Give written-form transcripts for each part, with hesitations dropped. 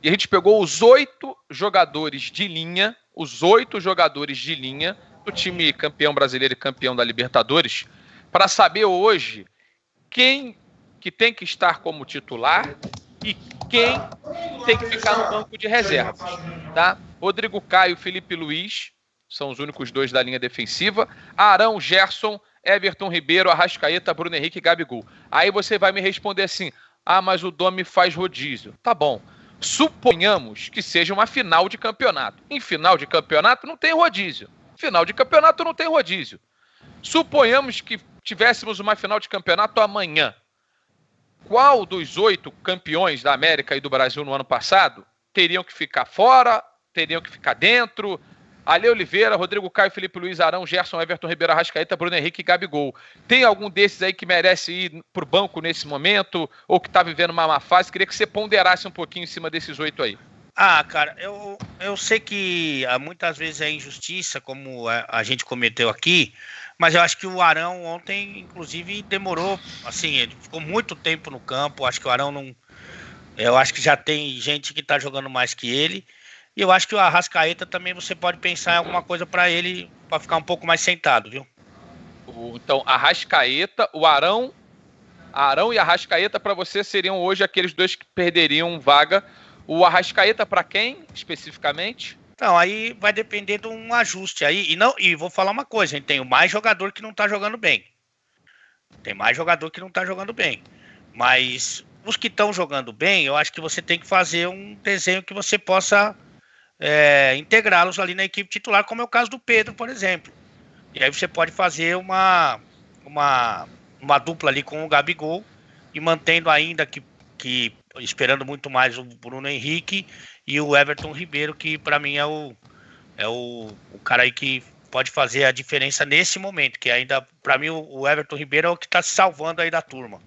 e a gente pegou os 8 jogadores de linha do time campeão brasileiro e campeão da Libertadores, para saber hoje quem que tem que estar como titular e quem tem que ficar no banco de reservas, tá? Rodrigo Caio, Felipe Luiz, são os únicos 2 da linha defensiva. Arão, Gerson, Everton Ribeiro, Arrascaeta, Bruno Henrique e Gabigol. Aí você vai me responder assim, mas o Domi faz rodízio. Tá bom. Suponhamos que seja uma final de campeonato. Em final de campeonato não tem rodízio. Final de campeonato não tem rodízio. Suponhamos que tivéssemos uma final de campeonato amanhã. Qual dos 8 campeões da América e do Brasil no ano passado teriam que ficar fora, teriam que ficar dentro? Ale Oliveira, Rodrigo Caio, Felipe Luiz, Arão, Gerson, Everton Ribeiro, Arrascaeta, Bruno Henrique e Gabigol. Tem algum desses aí que merece ir pro banco nesse momento ou que tá vivendo uma má fase? Queria que você ponderasse um pouquinho em cima desses 8 aí. Cara, eu sei que muitas vezes é injustiça, como a gente cometeu aqui, mas eu acho que o Arão ontem, inclusive, demorou, assim, ele ficou muito tempo no campo, acho que o Arão não... Eu acho que já tem gente que tá jogando mais que ele, e eu acho que o Arrascaeta também você pode pensar em alguma coisa para ele, para ficar um pouco mais sentado, viu? Então, Arrascaeta, o Arão e Arrascaeta para você seriam hoje aqueles 2 que perderiam vaga. O Arrascaeta para quem, especificamente? Então, aí vai depender de um ajuste aí. E vou falar uma coisa, a gente tem mais jogador que não tá jogando bem. Mas os que estão jogando bem, eu acho que você tem que fazer um desenho que você possa integrá-los ali na equipe titular, como é o caso do Pedro, por exemplo. E aí você pode fazer uma dupla ali com o Gabigol e mantendo ainda que esperando muito mais o Bruno Henrique e o Everton Ribeiro, que para mim é o cara aí que pode fazer a diferença nesse momento, que ainda, para mim, o Everton Ribeiro é o que está se salvando aí da turma.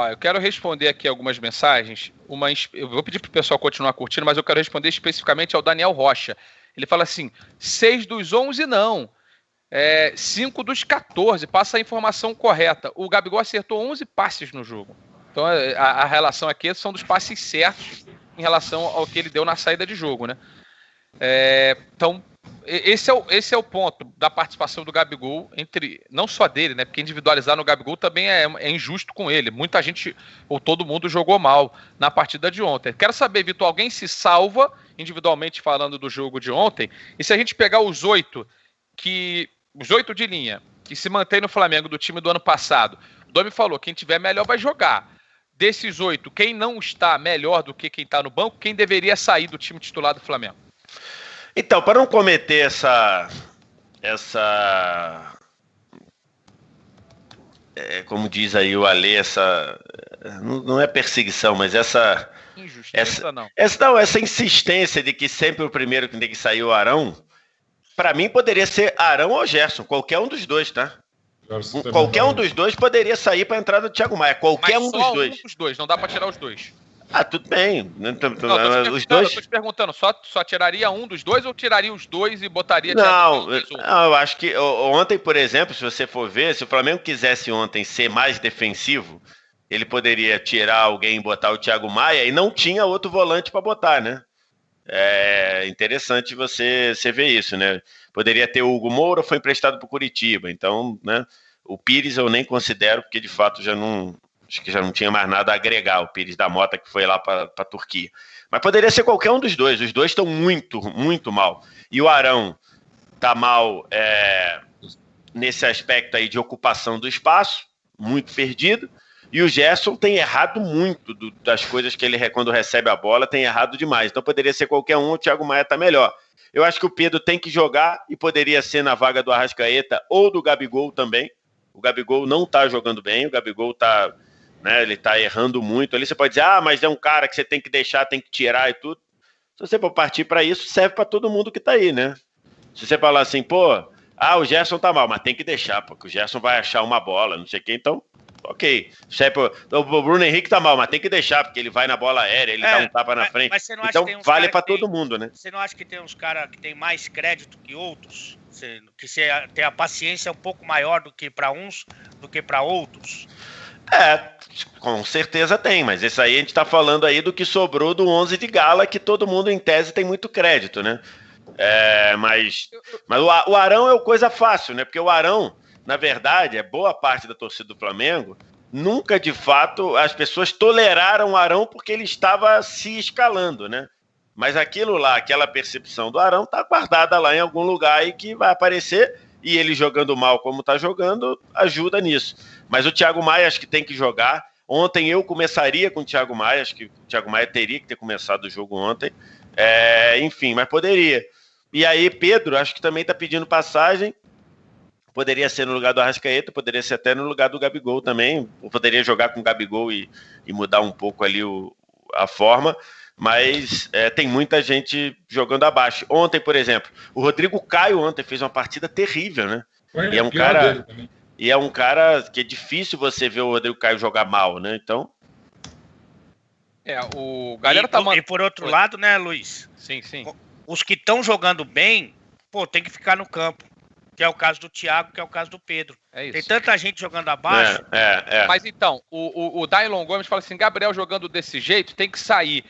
Eu quero responder aqui algumas mensagens. Eu vou pedir pro pessoal continuar curtindo, mas eu quero responder especificamente ao Daniel Rocha. Ele fala assim, 6 dos 11 não, 5 dos 14, passa a informação correta. O Gabigol acertou 11 passes no jogo. Então a relação aqui são dos passes certos em relação ao que ele deu na saída de jogo, né? Então, esse é o ponto da participação do Gabigol, não só dele, né? Porque individualizar no Gabigol também é injusto com ele. Muita gente, ou todo mundo, jogou mal na partida de ontem. Quero saber, Vitor, alguém se salva, individualmente falando do jogo de ontem? E se a gente pegar os 8 de linha, que se mantém no Flamengo do time do ano passado, o Domi falou, quem tiver melhor vai jogar. Desses 8, quem não está melhor do que quem está no banco, quem deveria sair do time titular do Flamengo? Então, para não cometer como diz aí o Alê, não é perseguição, mas injustiça, não. Essa insistência de que sempre o primeiro que tem que sair o Arão, para mim poderia ser Arão ou Gerson, qualquer um dos 2, tá? Qualquer um dos 2 poderia sair para a entrada do Thiago Maia. Qualquer um dos 2. Um dos 2, não dá para tirar os 2. Tudo bem. Os 2. Eu tô te perguntando, só tiraria um dos 2 ou tiraria os 2 e botaria... Não, eu acho que ontem, por exemplo, se você for ver, se o Flamengo quisesse ontem ser mais defensivo, ele poderia tirar alguém e botar o Thiago Maia e não tinha outro volante para botar, né? É interessante você ver isso, né? Poderia ter o Hugo Moura, foi emprestado para o Curitiba, então, né? O Pires eu nem considero, porque de fato acho que já não tinha mais nada a agregar, o Pires da Mota que foi lá para a Turquia. Mas poderia ser qualquer um dos 2, os 2 estão muito, muito mal. E o Arão tá mal nesse aspecto aí de ocupação do espaço, muito perdido, e o Gerson tem errado muito das coisas que ele, quando recebe a bola, tem errado demais. Então poderia ser qualquer um, o Thiago Maia tá melhor. Eu acho que o Pedro tem que jogar e poderia ser na vaga do Arrascaeta ou do Gabigol também. O Gabigol não tá jogando bem, o Gabigol tá... né, ele tá errando muito. Ali você pode dizer, mas é um cara que você tem que deixar, tem que tirar e tudo. Se você for partir para isso, serve para todo mundo que tá aí, né? Se você falar assim, o Gerson tá mal, mas tem que deixar, porque o Gerson vai achar uma bola, não sei o quê, então, ok. O Bruno Henrique tá mal, mas tem que deixar, porque ele vai na bola aérea, ele dá um tapa na frente. Mas você não acha então que tem uns vale para todo mundo, né? Você não acha que tem uns caras que tem mais crédito que outros? Que você tem a paciência um pouco maior do que para uns, do que para outros? Com certeza tem, mas esse aí a gente tá falando aí do que sobrou do 11 de Gala, que todo mundo em tese tem muito crédito, né? Mas o Arão é coisa fácil, né? Porque o Arão, na verdade, boa parte da torcida do Flamengo, nunca de fato as pessoas toleraram o Arão porque ele estava se escalando, né? Mas aquilo lá, aquela percepção do Arão tá guardada lá em algum lugar e que vai aparecer, e ele jogando mal como tá jogando, ajuda nisso. Mas o Thiago Maia acho que tem que jogar. Ontem eu começaria com o Thiago Maia, acho que o Thiago Maia teria que ter começado o jogo ontem. Enfim, mas poderia. E aí Pedro, acho que também tá pedindo passagem. Poderia ser no lugar do Arrascaeta, poderia ser até no lugar do Gabigol também. Poderia jogar com o Gabigol e mudar um pouco ali a forma. Mas tem muita gente jogando abaixo. Ontem, por exemplo, o Rodrigo Caio ontem fez uma partida terrível, né? E é um cara que é difícil você ver o Rodrigo Caio jogar mal, né? Então... o galera e por outro lado, né, Luiz? Sim. Os que estão jogando bem, tem que ficar no campo. Que é o caso do Thiago, que é o caso do Pedro. Tem tanta gente jogando abaixo. Mas então, o Dailon Gomes fala assim, Gabriel jogando desse jeito, tem que sair.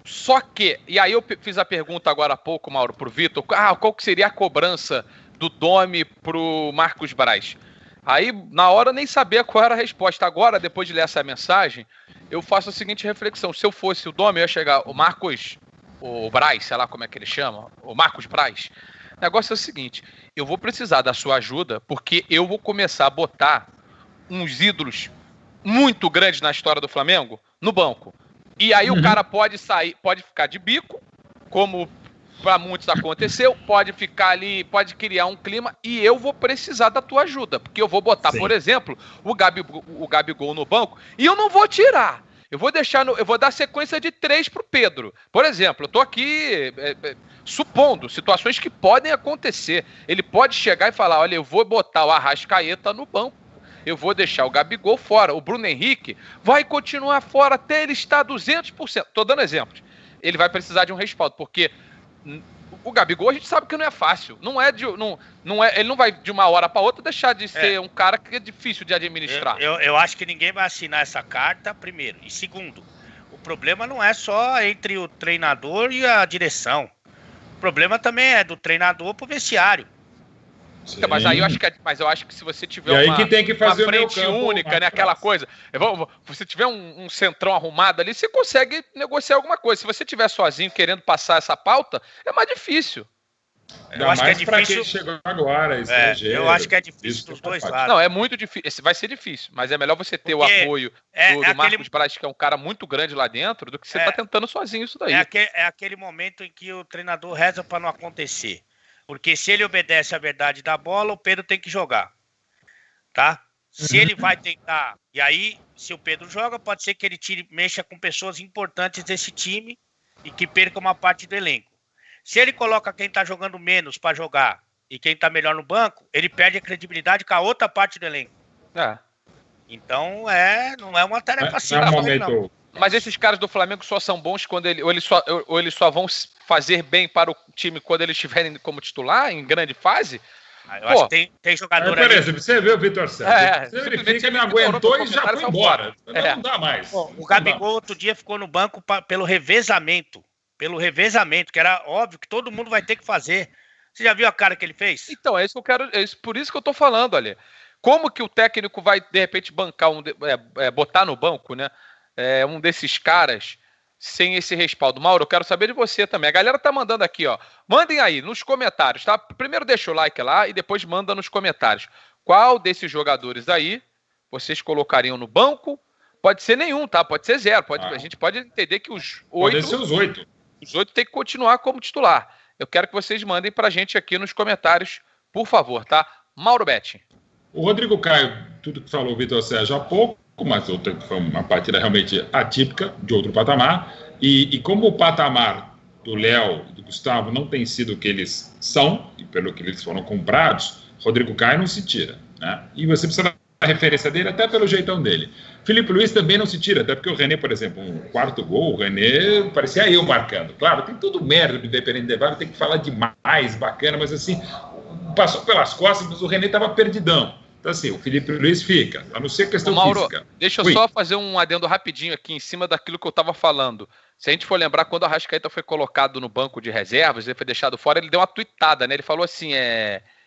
Só que, e aí eu fiz a pergunta agora há pouco, Mauro, pro Vitor, qual que seria a cobrança do Domi pro Marcos Braz? Aí, na hora, nem sabia qual era a resposta. Agora, depois de ler essa mensagem, eu faço a seguinte reflexão. Se eu fosse o Domi, eu ia chegar, o Braz, sei lá como é que ele chama, o Marcos Braz. O negócio é o seguinte, eu vou precisar da sua ajuda, porque eu vou começar a botar uns ídolos muito grandes na história do Flamengo no banco. E aí o cara pode sair, pode ficar de bico, como para muitos aconteceu, pode ficar ali, pode criar um clima, e eu vou precisar da tua ajuda, porque eu vou botar, por exemplo, o Gabigol no banco, e eu não vou tirar. Eu vou dar sequência de 3 pro Pedro. Por exemplo, eu tô aqui supondo situações que podem acontecer. Ele pode chegar e falar, olha, eu vou botar o Arrascaeta no banco, eu vou deixar o Gabigol fora. O Bruno Henrique vai continuar fora até ele estar 200%. Tô dando exemplos. Ele vai precisar de um respaldo, porque o Gabigol a gente sabe que não é fácil. Ele não vai de uma hora para outra deixar de ser um cara que é difícil de administrar. Eu acho que ninguém vai assinar essa carta, primeiro. E segundo, o problema não é só entre o treinador e a direção. O problema também é do treinador pro vestiário. Então, mas aí eu acho que se você tiver uma frente única, né, aquela coisa, se você tiver um centrão arrumado ali, você consegue negociar alguma coisa. Se você tiver sozinho querendo passar essa pauta, é mais difícil. Eu acho que é difícil. Quem chegou agora, eu acho que é difícil dos dois lados. Não, é muito difícil. Vai ser difícil, mas é melhor você ter o apoio do Marcos Braz, que é um cara muito grande lá dentro, do que você tá tentando sozinho isso daí. É aquele momento em que o treinador reza para não acontecer. Porque se ele obedece à verdade da bola, o Pedro tem que jogar. Tá? Se ele vai tentar... E aí, se o Pedro joga, pode ser que ele mexa com pessoas importantes desse time e que perca uma parte do elenco. Se ele coloca quem tá jogando menos para jogar e quem tá melhor no banco, ele perde a credibilidade com a outra parte do elenco. Então, não é uma tarefa simples, não. Mas esses caras do Flamengo só são bons quando eles só vão fazer bem para o time quando eles estiverem como titular, em grande fase? Eu acho que tem jogador aí. Você vê o Vitor Sérgio. Você verifica, não aguentou e já foi embora. Não dá mais. O Gabigol outro dia ficou no banco pelo revezamento. Que era óbvio que todo mundo vai ter que fazer. Você já viu a cara que ele fez? Então, é isso que eu quero. Por isso que eu tô falando, ali. Como que o técnico vai, de repente, bancar botar no banco, né? Um desses caras sem esse respaldo. Mauro, eu quero saber de você também. A galera tá mandando aqui, ó. Mandem aí nos comentários, tá? Primeiro deixa o like lá e depois manda nos comentários. Qual desses jogadores aí vocês colocariam no banco? Pode ser nenhum, tá? Pode ser 0. A gente pode entender que os 8... Podem ser os 8. Os 8 tem que continuar como titular. Eu quero que vocês mandem pra gente aqui nos comentários, por favor, tá? Mauro Betti. O Rodrigo Caio, tudo que falou o Vitor Sérgio há pouco, mas foi uma partida realmente atípica, de outro patamar, e como o patamar do Léo e do Gustavo não tem sido o que eles são, e pelo que eles foram comprados, Rodrigo Caio não se tira, né? E você precisa da referência dele até pelo jeitão dele. Felipe Luiz também não se tira, até porque o René, por exemplo, um quarto gol, o René parecia eu marcando. Claro, tem tudo merda do Independente Del Valle, tem que falar demais, bacana, mas assim, passou pelas costas, mas o René estava perdidão. Então, assim, o Felipe Luiz fica, a não ser questão Mauro, física. Deixa eu só fazer um adendo rapidinho aqui em cima daquilo que eu estava falando. Se a gente for lembrar, quando o Arrascaeta foi colocado no banco de reservas, ele foi deixado fora, ele deu uma tuitada, né? Ele falou assim,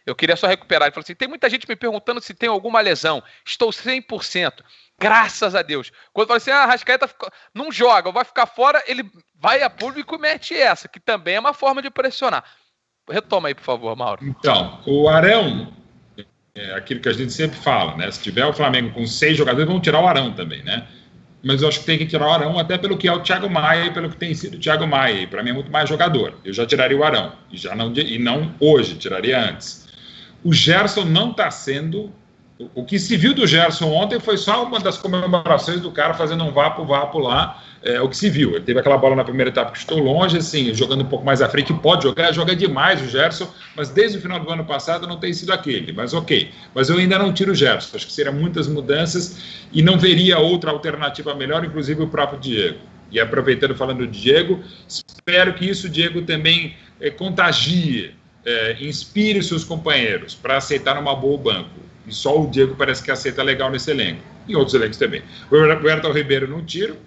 eu queria só recuperar. Ele falou assim, tem muita gente me perguntando se tem alguma lesão. Estou 100%. Graças a Deus. Quando fala assim, Arrascaeta não joga, vai ficar fora, ele vai a público e mete essa, que também é uma forma de pressionar. Retoma aí, por favor, Mauro. Então, o Arão, é aquilo que a gente sempre fala, né? Se tiver o Flamengo com 6 jogadores, vão tirar o Arão também, né? Mas eu acho que tem que tirar o Arão até pelo que é o Thiago Maia e pelo que tem sido o Thiago Maia. Para mim é muito mais jogador. Eu já tiraria o Arão. E não hoje, tiraria antes. O Gerson não está sendo... O que se viu do Gerson ontem foi só uma das comemorações do cara fazendo um vapo lá. O que se viu. Ele teve aquela bola na primeira etapa que estou longe, assim, jogando um pouco mais à frente, pode jogar, joga demais o Gerson, mas desde o final do ano passado não tem sido aquele, mas ok. Mas eu ainda não tiro o Gerson, acho que seriam muitas mudanças e não veria outra alternativa melhor, inclusive o próprio Diego. E aproveitando, falando do Diego, espero que isso, Diego, também contagie, inspire seus companheiros para aceitar uma boa o banco. E só o Diego parece que aceita legal nesse elenco. E outros elencos também. O Everton Ribeiro não tiro.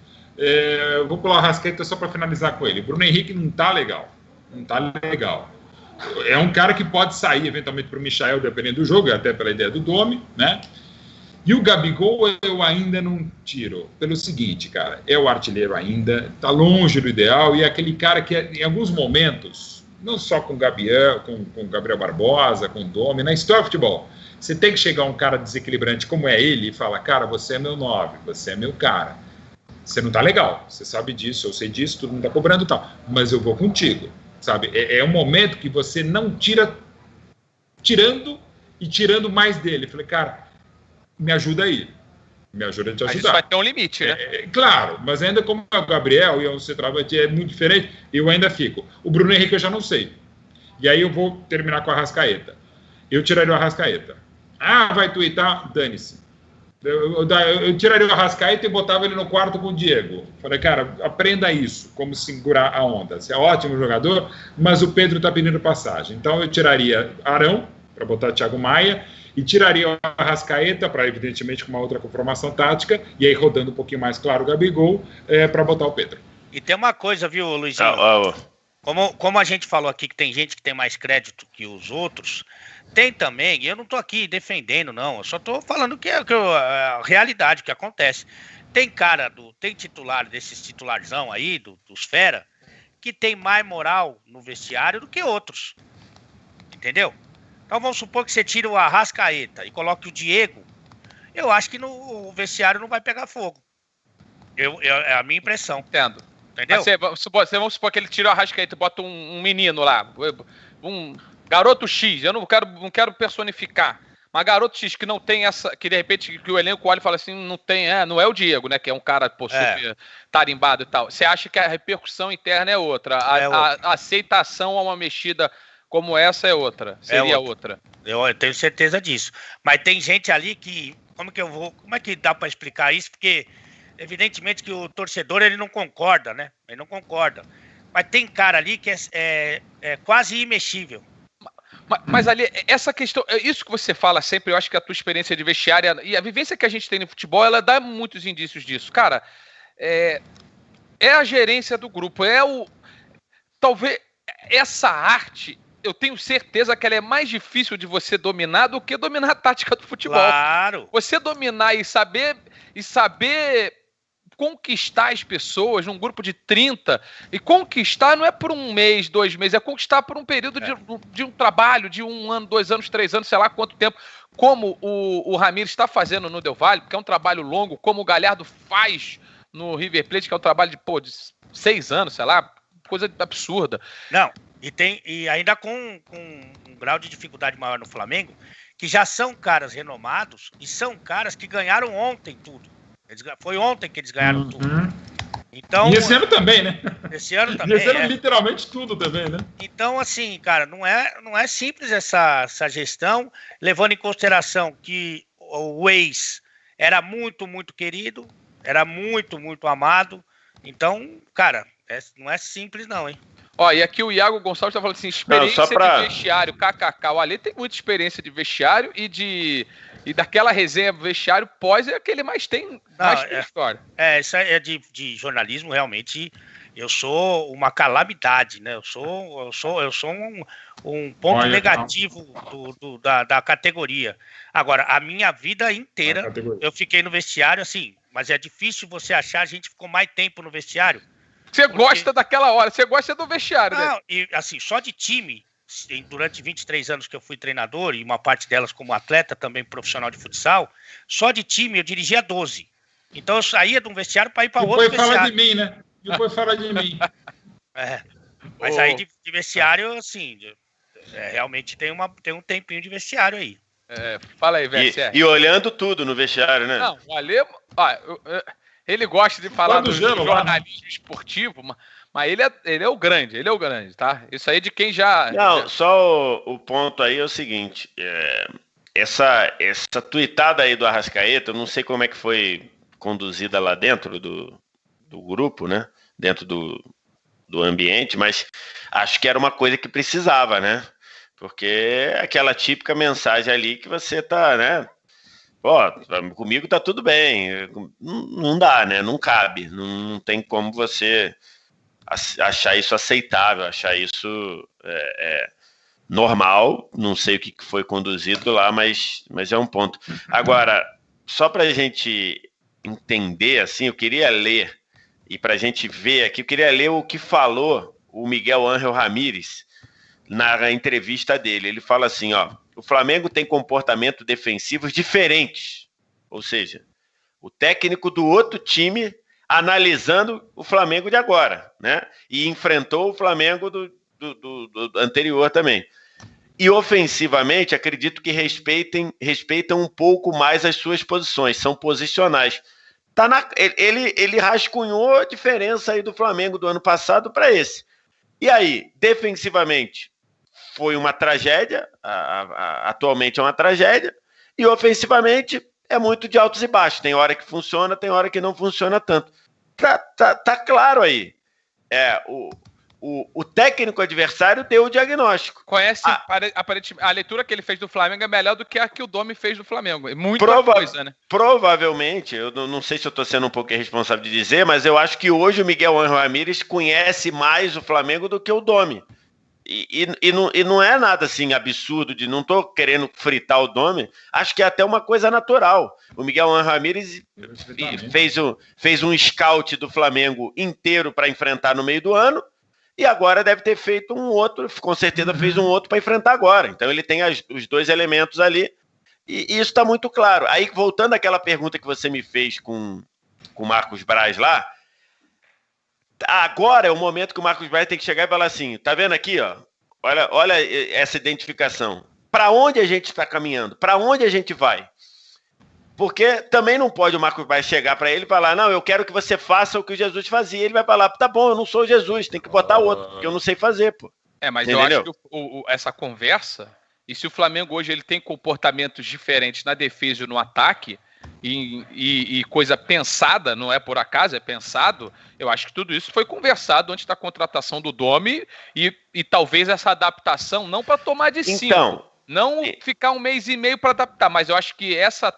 Vou pular o Arrascaeta só para finalizar com ele. Bruno Henrique não tá legal. Não tá legal. É um cara que pode sair eventualmente para o Michael, dependendo do jogo, até pela ideia do Domi, né? E o Gabigol eu ainda não tiro. Pelo seguinte, cara, é o artilheiro ainda, tá longe do ideal, e é aquele cara que em alguns momentos, não só com o Gabriel, com Gabriel Barbosa, com o Domi, na história do futebol, você tem que chegar um cara desequilibrante como é ele e falar, cara, você é meu 9, você é meu cara. Você não tá legal, você sabe disso, eu sei disso, todo mundo tá cobrando e tal, mas eu vou contigo, sabe? É um momento que você não tirando mais dele. Falei, cara, me ajuda aí, me ajuda a te ajudar. Mas isso vai ter um limite, né? Claro, mas ainda como o Gabriel e o centroavante é muito diferente, eu ainda fico. O Bruno Henrique eu já não sei. E aí eu vou terminar com a Arrascaeta. Eu tiraria o Arrascaeta. Vai tuitar, dane-se. Eu tiraria o Arrascaeta e botava ele no quarto com o Diego. Falei, cara, aprenda isso, como segurar a onda. Você é ótimo jogador, mas o Pedro está pedindo passagem. Então eu tiraria Arão, para botar Thiago Maia, e tiraria o Arrascaeta, para evidentemente com uma outra conformação tática, e aí rodando um pouquinho mais claro o Gabigol, para botar o Pedro. E tem uma coisa, viu, Luizinho? Como a gente falou aqui que tem gente que tem mais crédito que os outros, tem também, e eu não tô aqui defendendo, não, eu só tô falando que é a realidade, que acontece. Tem tem titular desses titularzão aí, dos fera, que tem mais moral no vestiário do que outros. Entendeu? Então vamos supor que você tira o Arrascaeta e coloque o Diego, eu acho que o vestiário não vai pegar fogo. É a minha impressão. Entendo. Entendeu? Vamos supor que ele tira o Arrascaeta e bota um menino lá, um garoto X, eu não quero personificar, mas garoto X que não tem essa, que de repente que o elenco olha e fala assim, não é o Diego, né, que é um cara super tarimbado e tal. Você acha que a repercussão interna é outra, a aceitação a uma mexida como essa é outra, seria outra. Eu tenho certeza disso, mas tem gente ali que, como é que dá para explicar isso, porque evidentemente que o torcedor ele não concorda, né, ele não concorda, mas tem cara ali que é quase imexível. Mas ali, essa questão, isso que você fala sempre, eu acho que a tua experiência de vestiário e a vivência que a gente tem no futebol, ela dá muitos indícios disso. Cara, é a gerência do grupo, talvez essa arte, eu tenho certeza que ela é mais difícil de você dominar do que dominar a tática do futebol. Claro. Você dominar e saber conquistar as pessoas num grupo de 30, e conquistar não é por 1 mês, 2 meses, é conquistar por um período de um trabalho, de 1 ano, 2 anos, 3 anos, sei lá quanto tempo, como o Ramires está fazendo no Del Valle, porque é um trabalho longo, como o Galhardo faz no River Plate, que é um trabalho de 6 anos, sei lá, coisa absurda. Não, e ainda com um grau de dificuldade maior no Flamengo, que já são caras renomados, e são caras que ganharam ontem tudo. Foi ontem que eles ganharam tudo. Então, e esse ano também, né? Esse ano também. Esse ano literalmente tudo também, né? Então, assim, cara, não é simples essa gestão, levando em consideração que o ex era muito, muito querido, era muito, muito amado. Então, cara, não é simples não, hein? Ó, e aqui o Iago Gonçalves tá falando assim, experiência de vestiário, kkk. O Ale tem muita experiência de vestiário e de E daquela resenha vestiário pós é a que ele mais tem história. Isso é de jornalismo, realmente. Eu sou uma calamidade, né? Eu sou um ponto negativo da categoria. Agora, a minha vida inteira, eu fiquei no vestiário, assim, mas é difícil você achar, a gente ficou mais tempo no vestiário. Você gosta daquela hora, você gosta do vestiário, né? Não, e assim, só de time, durante 23 anos que eu fui treinador, e uma parte delas como atleta, também profissional de futsal, só de time eu dirigia 12. Então eu saía de um vestiário para ir para outro vestiário. Fala de mim, né? Depois fala de mim. Mas aí de vestiário, assim, realmente tem um tempinho de vestiário aí. Fala aí, velho. E olhando tudo no vestiário, né? Não, o Ale, ele gosta de falar do jornalismo esportivo, mas ele é o grande, tá? Isso aí de quem já... Não, só o ponto aí é o seguinte, essa tuitada aí do Arrascaeta, eu não sei como é que foi conduzida lá dentro do grupo, né? Dentro do ambiente, mas acho que era uma coisa que precisava, né? Porque é aquela típica mensagem ali que você tá, né? Comigo tá tudo bem. Não dá, né? Não cabe. Não tem como você achar isso aceitável, achar isso normal. Não sei o que foi conduzido lá, mas é um ponto. Agora, só para a gente entender, assim, eu queria ler, e para a gente ver aqui, eu queria ler o que falou o Miguel Ángel Ramírez na entrevista dele. Ele fala assim, o Flamengo tem comportamentos defensivos diferentes, ou seja, o técnico do outro time analisando o Flamengo de agora, né? E enfrentou o Flamengo do anterior também. E ofensivamente, acredito que respeitam um pouco mais as suas posições, são posicionais. Ele rascunhou a diferença aí do Flamengo do ano passado para esse. E aí, defensivamente, foi uma tragédia, atualmente é uma tragédia, e ofensivamente é muito de altos e baixos. Tem hora que funciona, tem hora que não funciona tanto. Tá claro aí. O técnico adversário deu o diagnóstico. Conhece, aparentemente, a leitura que ele fez do Flamengo é melhor do que a que o Domi fez do Flamengo. É muita coisa, né? Provavelmente, eu não sei se eu estou sendo um pouco irresponsável de dizer, mas eu acho que hoje o Miguel Ángel Ramírez conhece mais o Flamengo do que o Domi. E não é nada assim absurdo, não estou querendo fritar o Domi, acho que é até uma coisa natural. O Miguel Ángel Ramírez fez um scout do Flamengo inteiro para enfrentar no meio do ano, e agora deve ter feito um outro, com certeza fez um outro para enfrentar agora. Então ele tem os dois elementos ali, e isso está muito claro. Aí, voltando àquela pergunta que você me fez com o Marcos Braz lá, agora é o momento que o Marcos Braz tem que chegar e falar assim, tá vendo aqui, ó? Olha essa identificação. Para onde a gente está caminhando? Para onde a gente vai? Porque também não pode o Marcos Braz chegar para ele e falar, não, eu quero que você faça o que o Jesus fazia. Ele vai falar, tá bom, eu não sou Jesus, tem que botar outro, porque eu não sei fazer, pô. Mas entendeu? Eu acho que essa conversa, e se o Flamengo hoje ele tem comportamentos diferentes na defesa e no ataque, e coisa pensada, não é por acaso, é pensado, eu acho que tudo isso foi conversado antes da contratação do Domi e talvez essa adaptação, não para tomar de 5, não ficar um mês e meio para adaptar, mas eu acho que essa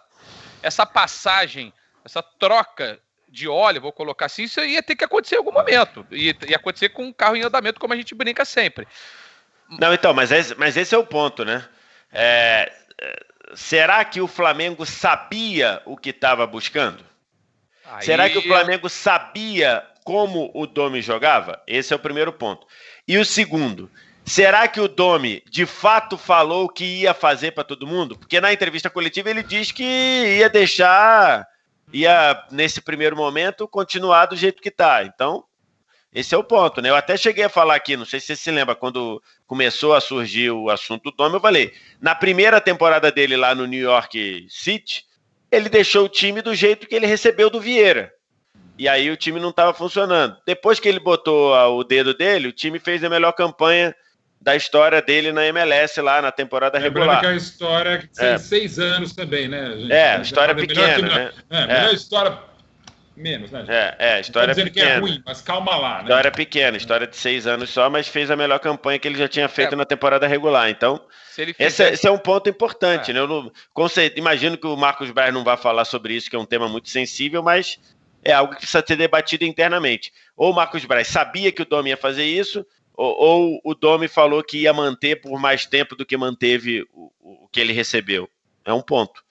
passagem, essa troca de óleo, vou colocar assim, isso ia ter que acontecer em algum momento, ia acontecer com um carro em andamento, como a gente brinca sempre. Não, então, mas esse é o ponto, né? Será que o Flamengo sabia o que estava buscando? Será que o Flamengo sabia como o Domi jogava? Esse é o primeiro ponto. E o segundo, será que o Domi de fato falou o que ia fazer para todo mundo? Porque na entrevista coletiva ele diz que ia nesse primeiro momento continuar do jeito que está. Então, esse é o ponto, né? Eu até cheguei a falar aqui, não sei se você se lembra, quando começou a surgir o assunto do Domi, eu falei, na primeira temporada dele lá no New York City, ele deixou o time do jeito que ele recebeu do Vieira. E aí o time não estava funcionando. Depois que ele botou o dedo dele, o time fez a melhor campanha da história dele na MLS lá na temporada regular. Lembrando que a história tem 6 anos também, né, gente? História pequena, né? Melhor história menos, né? História dizendo pequena. que é ruim, mas calma lá, né? História pequena, história de 6 anos só, mas fez a melhor campanha que ele já tinha feito na temporada regular. Então, esse é um ponto importante, né? Imagino que o Marcos Braz não vai falar sobre isso, que é um tema muito sensível, mas é algo que precisa ser debatido internamente. Ou o Marcos Braz sabia que o Domi ia fazer isso, ou o Domi falou que ia manter por mais tempo do que manteve o que ele recebeu. É um ponto.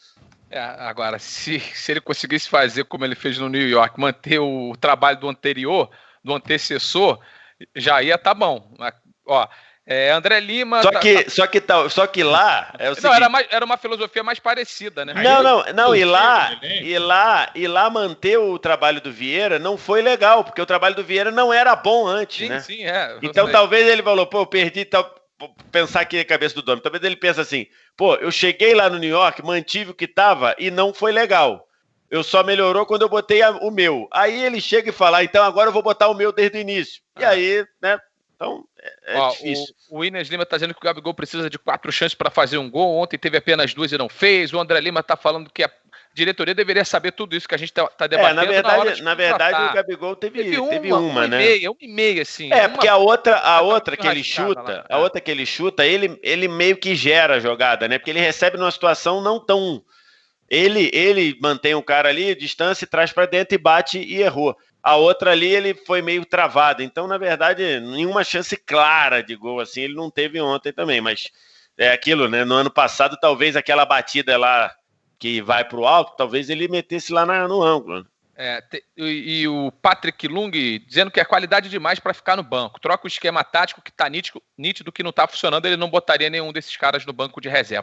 Agora, se ele conseguisse fazer como ele fez no New York, manter o trabalho do anterior, do antecessor, já ia tá bom. Ó, André Lima... Só que lá... É o seguinte, era uma filosofia mais parecida, né? E lá manter o trabalho do Vieira não foi legal, porque o trabalho do Vieira não era bom antes, né? Sim, Então talvez ele falou, eu perdi tal... Pensar aqui na cabeça do Domi. Talvez ele pense assim, eu cheguei lá no New York, mantive o que tava e não foi legal. Eu só melhorou quando eu botei o meu. Aí ele chega e fala, então agora eu vou botar o meu desde o início. E aí, né? Então, difícil. O Inês Lima tá dizendo que o Gabigol precisa de 4 chances para fazer um gol. Ontem teve apenas 2 e não fez. O André Lima tá falando que a diretoria deveria saber tudo isso que a gente tá debatendo. Na verdade, o Gabigol teve uma, né? Uma e meia, assim. Porque a outra que ele chuta, ele meio que gera a jogada, né? Porque ele recebe numa situação não tão... Ele mantém o cara ali, distância, traz para dentro e bate e errou. A outra ali, ele foi meio travado. Então, na verdade, nenhuma chance clara de gol, assim, ele não teve ontem também. Mas é aquilo, né? No ano passado, talvez aquela batida lá que vai para o alto, talvez ele metesse lá no ângulo. E o Patrick Lung dizendo que é qualidade demais para ficar no banco. Troca o esquema tático que tá nítido que não tá funcionando, ele não botaria nenhum desses caras no banco de reservas.